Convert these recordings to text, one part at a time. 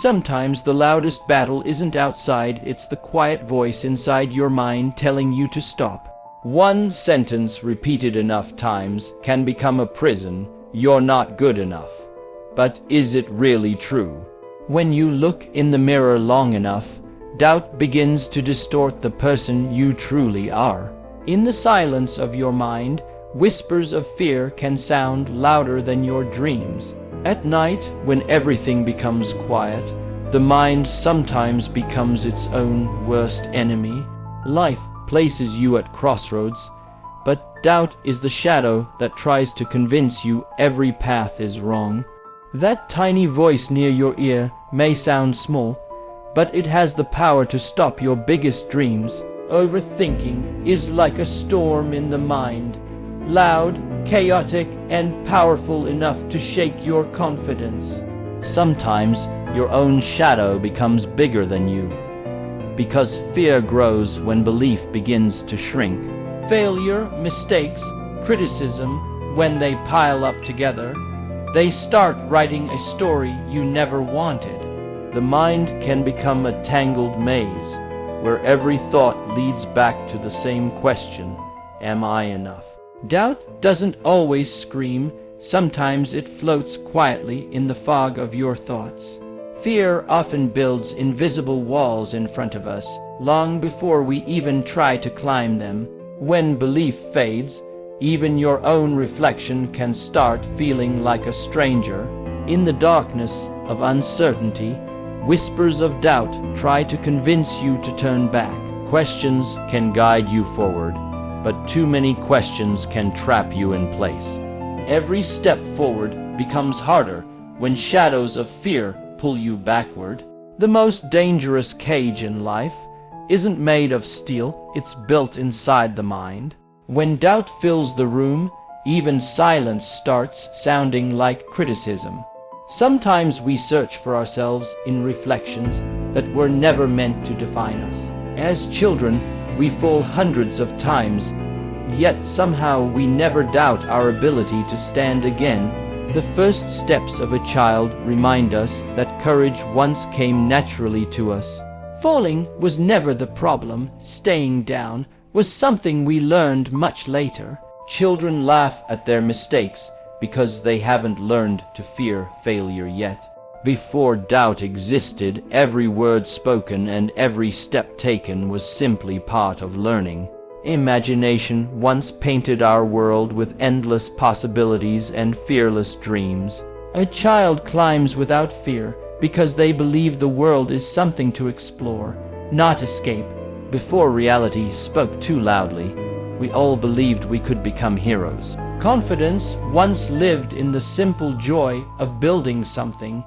Sometimes the loudest battle isn't outside, it's the quiet voice inside your mind telling you to stop. One sentence repeated enough times can become a prison. You're not good enough. But is it really true? When you look in the mirror long enough, doubt begins to distort the person you truly are. In the silence of your mind, whispers of fear can sound louder than your dreams. At night, when everything becomes quiet, the mind sometimes becomes its own worst enemy. Life places you at crossroads, but doubt is the shadow that tries to convince you every path is wrong. That tiny voice near your ear may sound small, but it has the power to stop your biggest dreams. Overthinking is like a storm in the mind, loud, chaotic, and powerful enough to shake your confidence. Sometimes your own shadow becomes bigger than you, because fear grows when belief begins to shrink. Failure, mistakes, criticism, when they pile up together, they start writing a story you never wanted. The mind can become a tangled maze, where every thought leads back to the same question: am I enough? Doubt doesn't always scream. Sometimes it floats quietly in the fog of your thoughts. Fear often builds invisible walls in front of us, long before we even try to climb them. When belief fades, even your own reflection can start feeling like a stranger. In the darkness of uncertainty, whispers of doubt try to convince you to turn back. Questions can guide you forward, but too many questions can trap you in place. Every step forward becomes harder when shadows of fear pull you backward. The most dangerous cage in life isn't made of steel, it's built inside the mind. When doubt fills the room, even silence starts sounding like criticism. Sometimes we search for ourselves in reflections that were never meant to define us. As children, we fall hundreds of times, yet somehow we never doubt our ability to stand again. The first steps of a child remind us that courage once came naturally to us. Falling was never the problem. Staying down was something we learned much later. Children laugh at their mistakes because they haven't learned to fear failure yet. Before doubt existed, every word spoken and every step taken was simply part of learning. Imagination once painted our world with endless possibilities and fearless dreams. A child climbs without fear because they believe the world is something to explore, not escape. Before reality spoke too loudly, we all believed we could become heroes. Confidence once lived in the simple joy of building something,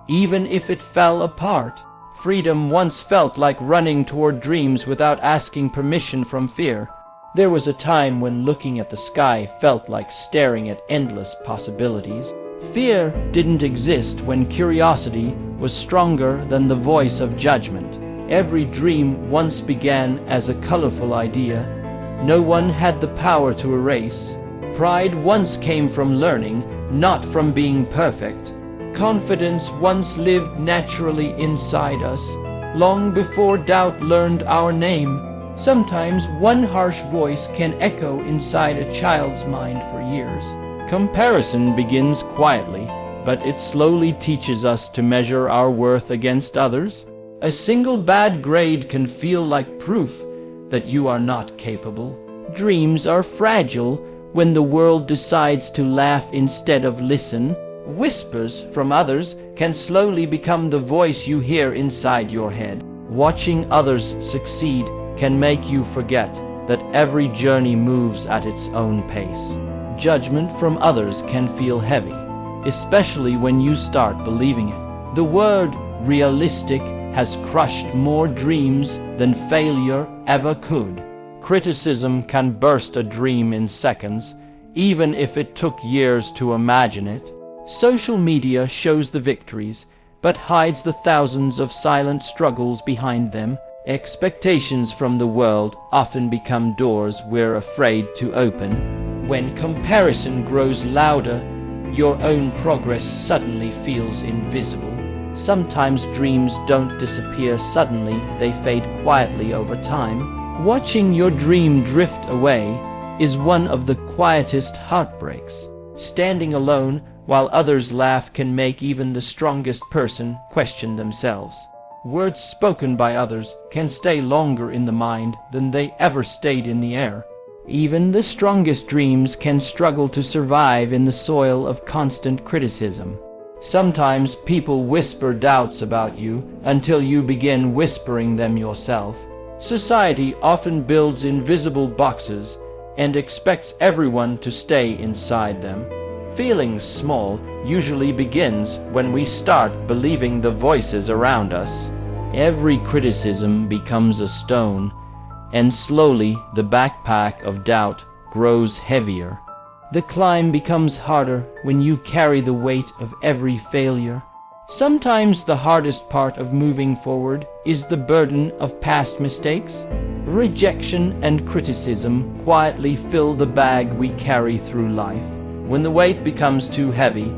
even if it fell apart. Freedom once felt like running toward dreams without asking permission from fear. There was a time when looking at the sky felt like staring at endless possibilities. Fear didn't exist when curiosity was stronger than the voice of judgment. Every dream once began as a colorful idea no one had the power to erase. Pride once came from learning, not from being perfect. Confidence once lived naturally inside us, long before doubt learned our name. Sometimes one harsh voice can echo inside a child's mind for years. Comparison begins quietly, but it slowly teaches us to measure our worth against others. A single bad grade can feel like proof that you are not capable. Dreams are fragile when the world decides to laugh instead of listen. Whispers from others can slowly become the voice you hear inside your head. Watching others succeed can make you forget that every journey moves at its own pace. Judgment from others can feel heavy, especially when you start believing it. The word realistic has crushed more dreams than failure ever could. Criticism can burst a dream in seconds, even if it took years to imagine it. Social media shows the victories, but hides the thousands of silent struggles behind them. Expectations from the world often become doors we're afraid to open. When comparison grows louder, your own progress suddenly feels invisible. Sometimes dreams don't disappear suddenly, they fade quietly over time. Watching your dream drift away is one of the quietest heartbreaks. Standing alone while others laugh can make even the strongest person question themselves. Words spoken by others can stay longer in the mind than they ever stayed in the air. Even the strongest dreams can struggle to survive in the soil of constant criticism. Sometimes people whisper doubts about you until you begin whispering them yourself. Society often builds invisible boxes and expects everyone to stay inside them. Feeling small usually begins when we start believing the voices around us. Every criticism becomes a stone, and slowly the backpack of doubt grows heavier. The climb becomes harder when you carry the weight of every failure. Sometimes the hardest part of moving forward is the burden of past mistakes. Rejection and criticism quietly fill the bag we carry through life. When the weight becomes too heavy,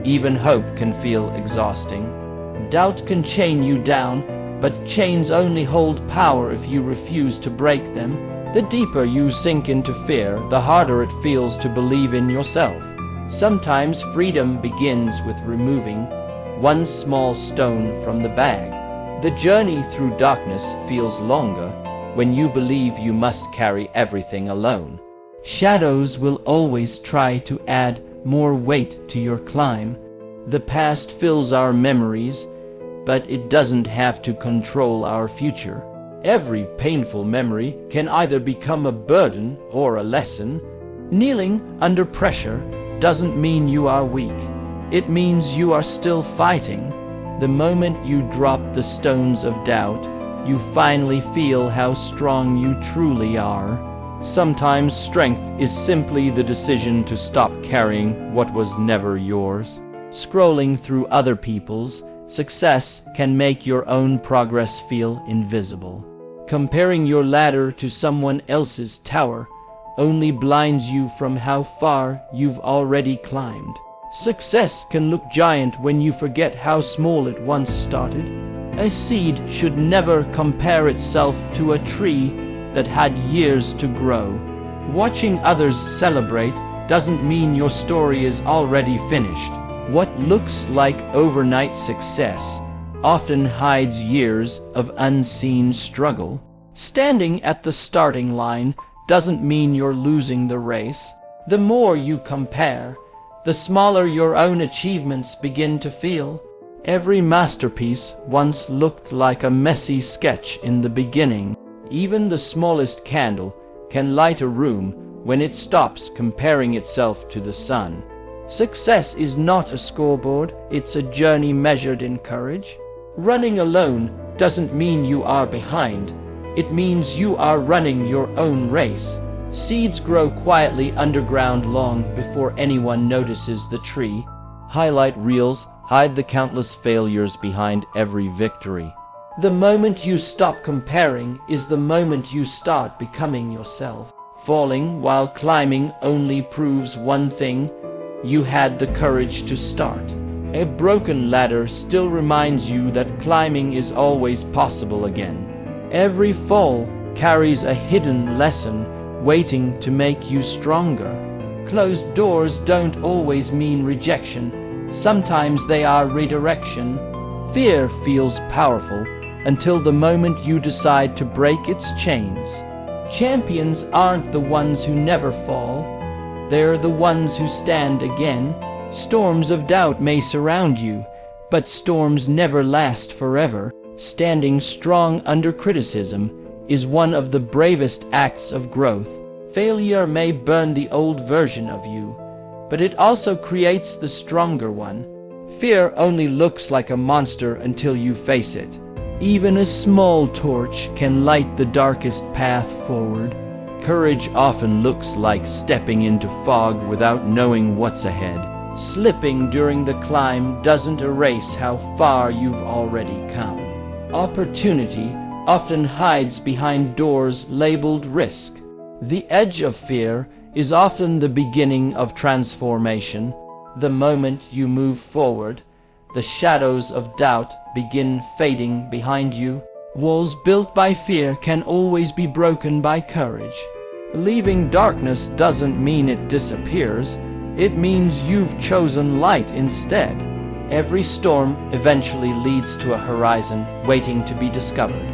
even hope can feel exhausting. Doubt can chain you down, but chains only hold power if you refuse to break them. The deeper you sink into fear, the harder it feels to believe in yourself. Sometimes freedom begins with removing one small stone from the bag. The journey through darkness feels longer when you believe you must carry everything alone. Shadows will always try to add more weight to your climb. The past fills our memories, but it doesn't have to control our future. Every painful memory can either become a burden or a lesson. Kneeling under pressure doesn't mean you are weak. It means you are still fighting. The moment you drop the stones of doubt, you finally feel how strong you truly are. Sometimes strength is simply the decision to stop carrying what was never yours. Scrolling through other people's success can make your own progress feel invisible. Comparing your ladder to someone else's tower only blinds you from how far you've already climbed. Success can look giant when you forget how small it once started. A seed should never compare itself to a tree that had years to grow. Watching others celebrate doesn't mean your story is already finished. What looks like overnight success often hides years of unseen struggle. Standing at the starting line doesn't mean you're losing the race. The more you compare, the smaller your own achievements begin to feel. Every masterpiece once looked like a messy sketch in the beginning. Even the smallest candle can light a room when it stops comparing itself to the sun. Success is not a scoreboard, it's a journey measured in courage. Running alone doesn't mean you are behind. It means you are running your own race. Seeds grow quietly underground long before anyone notices the tree. Highlight reels hide the countless failures behind every victory. The moment you stop comparing is the moment you start becoming yourself. Falling while climbing only proves one thing: you had the courage to start. A broken ladder still reminds you that climbing is always possible again. Every fall carries a hidden lesson waiting to make you stronger. Closed doors don't always mean rejection. Sometimes they are redirection. Fear feels powerful until the moment you decide to break its chains. Champions aren't the ones who never fall. They're the ones who stand again. Storms of doubt may surround you, but storms never last forever. Standing strong under criticism is one of the bravest acts of growth. Failure may burn the old version of you, but it also creates the stronger one. Fear only looks like a monster until you face it. Even a small torch can light the darkest path forward. Courage often looks like stepping into fog without knowing what's ahead. Slipping during the climb doesn't erase how far you've already come. Opportunity often hides behind doors labeled risk. The edge of fear is often the beginning of transformation. The moment you move forward, the shadows of doubt begin fading behind you. Walls built by fear can always be broken by courage. Leaving darkness doesn't mean it disappears. It means you've chosen light instead. Every storm eventually leads to a horizon waiting to be discovered.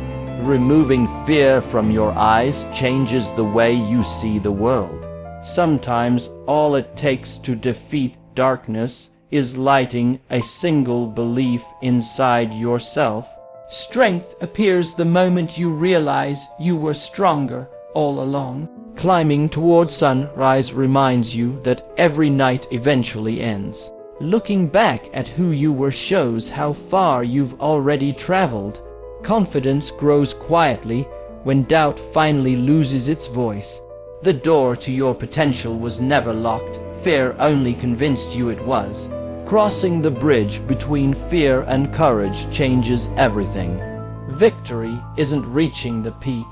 Removing fear from your eyes changes the way you see the world. Sometimes all it takes to defeat darkness is lighting a single belief inside yourself. Strength appears the moment you realize you were stronger all along. Climbing toward sunrise reminds you that every night eventually ends. Looking back at who you were shows how far you've already traveled. Confidence grows quietly when doubt finally loses its voice. The door to your potential was never locked. Fear only convinced you it was. Crossing the bridge between fear and courage changes everything. Victory isn't reaching the peak.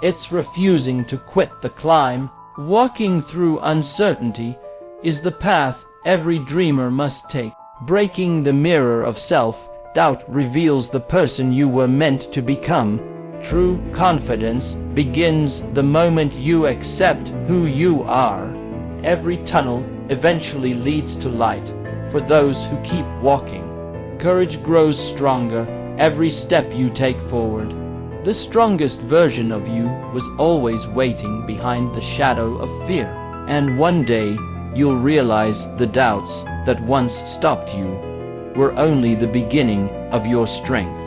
It's refusing to quit the climb. Walking through uncertainty is the path every dreamer must take. Breaking the mirror of self-doubt reveals the person you were meant to become. True confidence begins the moment you accept who you are. Every tunnel eventually leads to light for those who keep walking. Courage grows stronger every step you take forward. The strongest version of you was always waiting behind the shadow of fear. And one day, you'll realize the doubts that once stopped you were only the beginning of your strength.